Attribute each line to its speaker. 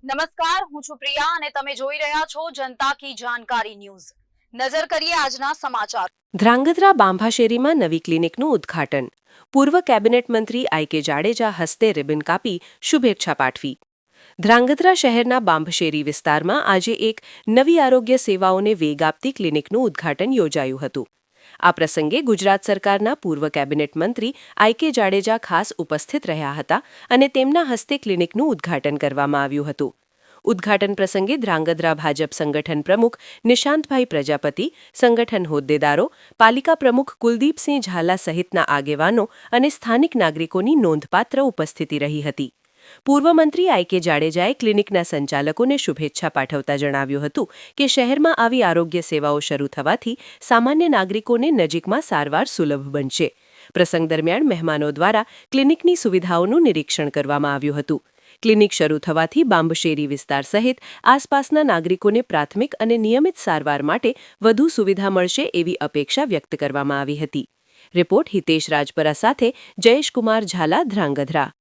Speaker 1: નમસ્કાર, હું છું પ્રિયા અને તમે જોઈ રહ્યા છો જનતા કી જાણકારી ન્યૂઝ। નજર કરીએ આજના સમાચાર।
Speaker 2: ધ્રાંગધ્રા બાંભાશેરીમાં નવી ક્લિનિકનું ઉદ્ઘાટન। પૂર્વ કેબિનેટ મંત્રી આઈ.કે. જાડેજા હસ્તે રિબન કાપી શુભેચ્છા પાઠવી। ધ્રાંગધ્રા શહેરના બાંભશેરી વિસ્તારમાં આજે એક નવી આરોગ્ય સેવાઓને વેગ આપતી ક્લિનિકનું ઉદ્ઘાટન યોજાયું હતું। આ પ્રસંગે ગુજરાત સરકારના પૂર્વ કેબિનેટ મંત્રી આઈ.કે. જાડેજા ખાસ ઉપસ્થિત રહ્યા હતા અને તેમના હસ્તે ક્લિનિકનું ઉદ્ઘાટન કરવામાં આવ્યું હતું। ઉદ્ઘાટન પ્રસંગે ધ્રાંગધ્રા ભાજપ સંગઠન પ્રમુખ નિશાંતભાઈ પ્રજાપતિ, સંગઠન હોદ્દેદારો, પાલિકા પ્રમુખ કુલદીપસિંહ ઝાલા સહિતના આગેવાનો અને સ્થાનિક નાગરિકોની નોંધપાત્ર ઉપસ્થિતિ રહી હતી। પૂર્વ મંત્રી આઈ.કે. જાડેજાએ ક્લિનિકના સંચાલકોને શુભેચ્છા પાઠવતા જણાવ્યું હતું કે શહેરમાં આવી આરોગ્ય સેવાઓ શરૂ થવાથી સામાન્ય નાગરિકોને નજીકમાં સારવાર સુલભ બનશે। પ્રસંગ દરમિયાન મહેમાનો દ્વારા ક્લિનિકની સુવિધાઓનું નિરીક્ષણ કરવામાં આવ્યું હતું। ક્લિનિક શરૂ થવાથી બાંભશેરી વિસ્તાર સહિત આસપાસના નાગરિકોને પ્રાથમિક અને નિયમિત સારવાર માટે વધુ સુવિધા મળશે એવી અપેક્ષા વ્યક્ત કરવામાં આવી હતી। રિપોર્ટ હિતેશ રાજપરા સાથે જયેશકુમાર ઝાલા, ધ્રાંગધ્રા।